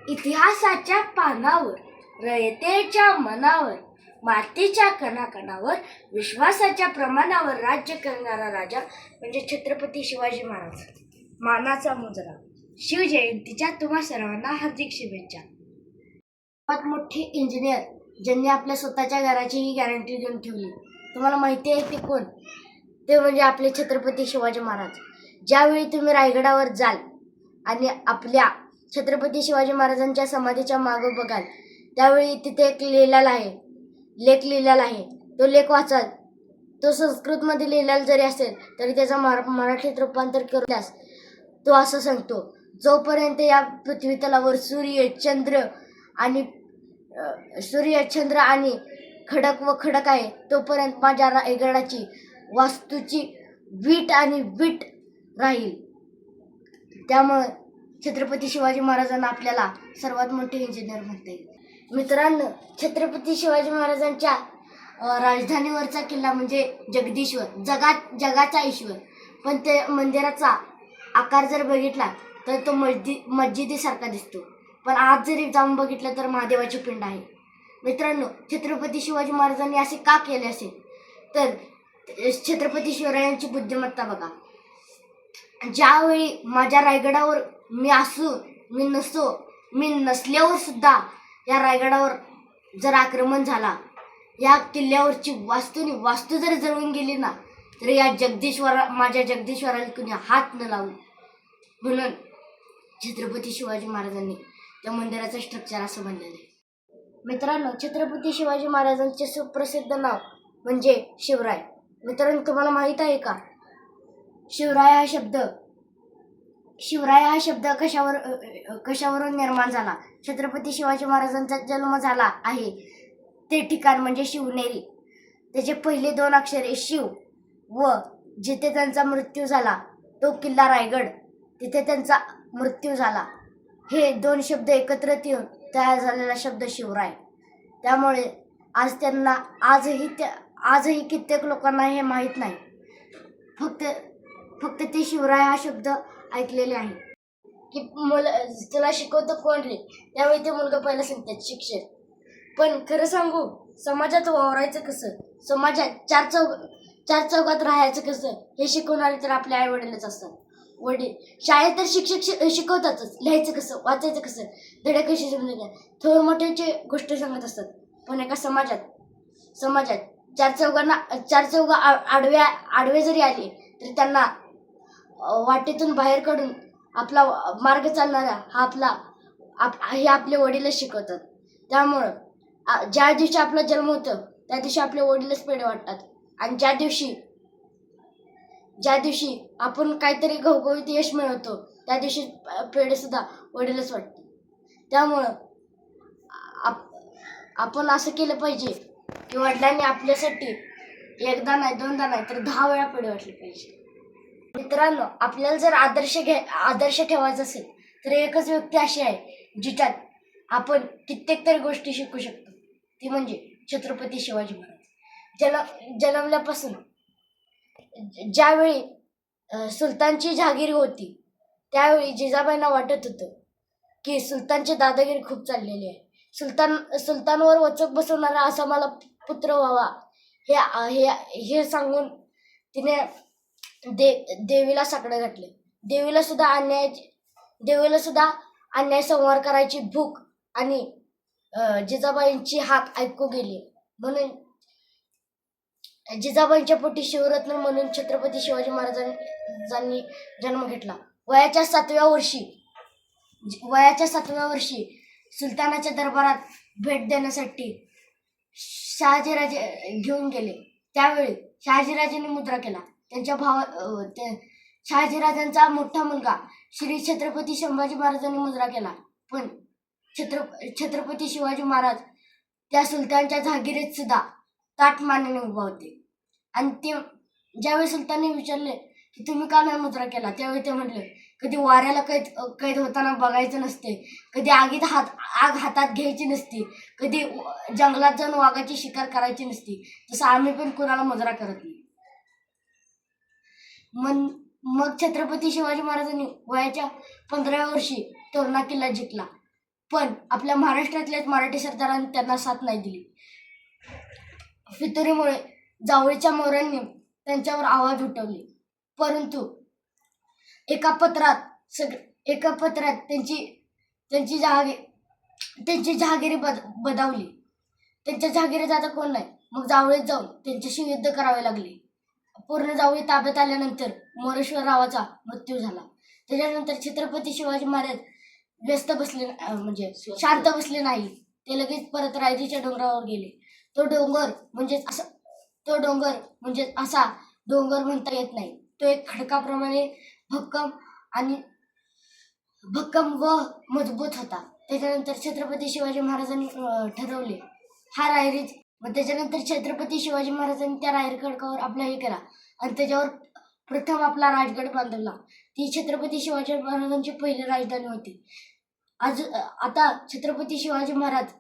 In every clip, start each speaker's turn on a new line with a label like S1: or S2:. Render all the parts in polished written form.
S1: इतिहासाच्या पानावर, रयतेच्या मनावर, मातीच्या कणाकणावर, विश्वासाच्या प्रमाणावर राज्य करणारा राजा म्हणजे छत्रपती शिवाजी महाराज. मानाचा मुजरा. शिवजयंतीच्या तुम्हा सर्वांना हार्दिक शुभेच्छा. सर्वात मोठे इंजिनियर ज्यांनी आपल्या स्वतःच्या घराचीही गॅरंटी देऊन ठेवली, तुम्हाला माहिती आहे ते कोण? ते म्हणजे आपले छत्रपती शिवाजी महाराज. ज्यावेळी तुम्ही रायगडावर जाल आणि आपल्या छत्रपती शिवाजी महाराजांच्या समाधीच्या मागे बघाल, त्यावेळी तिथे एक लेख लिहिलेला आहे. तो लेख वाचाल. तो संस्कृतमध्ये लिहिलेला जरी असेल तरी त्याचा मराठीत रूपांतर केल्यास तो असं सांगतो, जोपर्यंत या पृथ्वी तलावर सूर्य चंद्र आणि खडक आहे, तोपर्यंत माझ्या रायगडाची वास्तूची वीट आणि वीट राहील. त्यामुळे छत्रपती शिवाजी महाराजांना आपल्याला सर्वात मोठे इंजिनियर म्हणता येईल. मित्रांनो, छत्रपती शिवाजी महाराजांच्या राजधानीवरचा किल्ला म्हणजे जगदीश्वर, जगाचा ईश्वर. पण ते मंदिराचा आकार जर बघितला तर तो मस्जिदीसारखा दिसतो. पण आज जरी जाऊन बघितलं तर महादेवाची पिंड आहे. मित्रांनो, छत्रपती शिवाजी महाराजांनी असे का केले असेल तर छत्रपती शिवरायांची बुद्धिमत्ता बघा. ज्यावेळी माझ्या रायगडावर मी असू, मी नसल्यावर सुद्धा या रायगडावर जर आक्रमण झाला, या किल्ल्यावरची वास्तू जर जळून गेली ना, तर या माझ्या जगदीश्वराला कुणी हात न लावू. म्हणून छत्रपती शिवाजी महाराजांनी त्या मंदिराचं स्ट्रक्चर असं बनलेलं आहे. मित्रांनो, छत्रपती शिवाजी महाराजांचे सुप्रसिद्ध नाव म्हणजे शिवराय. मित्रांनो, तुम्हाला माहीत आहे का शिवराय हा शब्द कशावरून निर्माण झाला? छत्रपती शिवाजी महाराजांचा जन्म झाला आहे ते ठिकाण म्हणजे शिवनेरी. त्याचे पहिले 2 अक्षरे शिव व जिथे त्यांचा मृत्यू झाला तो किल्ला रायगड, तिथे त्यांचा मृत्यू झाला. हे 2 शब्द एकत्रित येऊन तयार झालेला शब्द शिवराय. त्यामुळे आजही कित्येक लोकांना हे माहीत नाही. फक्त ते शिवराय हा शब्द ऐकलेले आहे. की तुला शिकवतं कोण रे? त्यावेळी ते मुलगा पहिला सांगतात शिक्षक. पण खरं सांगू, समाजात वावरायचं कसं, समाजात चार चौघात राहायचं कसं हे शिकवणारे तर आपले आई वडीलच असतात. शाळेत तर शिक्षक शिकवतातच, लिहायचं कसं, वाचायचं कसं, धडे कसे समजायचे, थोडं मोठ्याची गोष्ट सांगत असतात. पण एका समाजात चार चौघ आडवे जरी आले तरी त्यांना वाटेतून बाहेर काढून आपला मार्ग चालणारा हे आपले वडीलच शिकवतात. त्यामुळं ज्या दिवशी आपला जन्म होतो त्या दिवशी आपले वडीलच पेढे वाटतात. आणि ज्या दिवशी आपण काहीतरी घवघवीत यश मिळवतो त्या दिवशी पेढे सुद्धा वडीलच वाटतात. त्यामुळं आपण असं केलं पाहिजे की वडिलांनी आपल्यासाठी एकदा नाही, 2दा नाही तर 10 वेळा पेढे वाटले पाहिजे. मित्रांनो, आपल्याला जर आदर्श ठेवायचा असेल तर एकच व्यक्ती अशी आहे जिच्यात आपण कित्येक तरी गोष्टी शिकू शकतो. ती म्हणजे छत्रपती शिवाजी महाराज. जन्मल्यापासून ज्यावेळी सुलतानची जहागिरी होती त्यावेळी जिजाबाईंना वाटत होतं की सुलतानची दादागिरी खूप चाललेली आहे. सुलतानवर वचक बसवणारा असा मला पुत्र व्हावा हे सांगून तिने देवीला साकडं घातले. देवीला सुद्धा अन्याय संहार करायची भूक आणि जिजाबाईंची हाक ऐकू गेली. म्हणून जिजाबाईंच्या पोटी शिवरत्न म्हणून छत्रपती शिवाजी महाराजांनी जन्म घेतला. वयाच्या 7व्या वर्षी सुलतानाच्या दरबारात भेट देण्यासाठी शहाजीराजे घेऊन गेले. त्यावेळी शहाजीराजांनी मुद्रा केला. शहाजीराजांचा मोठा मुलगा श्री छत्रपती संभाजी महाराजांनी मुजरा केला. पण छत्रपती शिवाजी महाराज त्या सुलतानच्या जहागिरीत सुद्धा ताठ मानेने उभा होते. आणि ते ज्यावेळी सुलतानने विचारले की तुम्ही का नाही मुजरा केला, त्यावेळी ते म्हटले, कधी वाऱ्याला कैद होताना बघायचं नसते, कधी आग हातात घ्यायची नसती, कधी जंगलात जाऊन वाघाची शिकार करायची नसती, तसं आम्ही पण कुणाला मुजरा करत नाही. मग छत्रपती शिवाजी महाराजांनी वयाच्या 15व्या वर्षी तोरणा किल्ला जिंकला. पण आपल्या महाराष्ट्रातल्याच मराठी सरदारांनी त्यांना साथ नाही दिली. फितुरीमुळे जावळीच्या मोऱ्यांनी त्यांच्यावर आवाज उठवले, परंतु एका पत्रात त्यांची जहागिरी बजावली. त्यांच्या जहागिरीत आता कोण नाही. मग जावळीत जाऊन त्यांच्याशी युद्ध करावे लागले. पूर्ण जावळी ताब्यात आल्यानंतर मोरेश्वररावाचा मृत्यू झाला. त्याच्यानंतर छत्रपती शिवाजी महाराज म्हणजे शांत बसले नाही. ते लगेच परत रायरीच्या डोंगरावर गेले. तो डोंगर म्हणजे असा डोंगर म्हणता येत नाही. तो एक खडकाप्रमाणे भक्कम व मजबूत होता. त्याच्यानंतर छत्रपती शिवाजी महाराजांनी ठरवले हा रायरी. मग त्याच्यानंतर छत्रपती शिवाजी महाराजांनी त्या रायरी खडकावर आपला हे केला आणि त्याच्यावर प्रथम आपला राजगड बांधवला. ती छत्रपती शिवाजी महाराजांची पहिली राजधानी होती. आता छत्रपती शिवाजी महाराज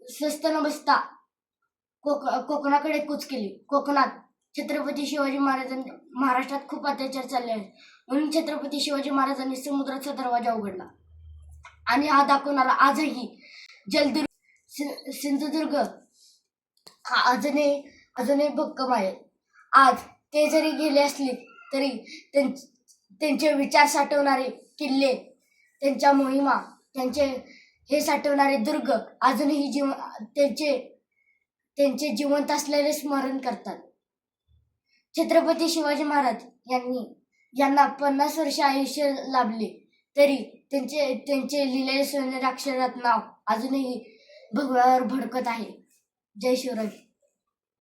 S1: स्वस्त न बसता कोकणाकडे कूच केली. कोकणात छत्रपती शिवाजी महाराजांनी महाराष्ट्रात खूप अत्याचार चालले आहेत, म्हणून छत्रपती शिवाजी महाराजांनी समुद्राचा दरवाजा उघडला. आणि हा दाखवणारा आजही सिंधुदुर्ग हा अजूनही भक्कम आहे. आज ते जरी गेले असले तरी त्यांचे विचार साठवणारे किल्ले, त्यांच्या मोहिमा, त्यांचे हे साठवणारे दुर्ग अजूनही त्यांचे जिवंत असलेले स्मरण करतात. छत्रपती शिवाजी महाराज यांना 50 वर्ष आयुष्य लाभले तरी त्यांचे लिहिलेले सोनेरी अक्षरात नाव अजूनही भगव्यावर भडकत आहे. जय शिवराय.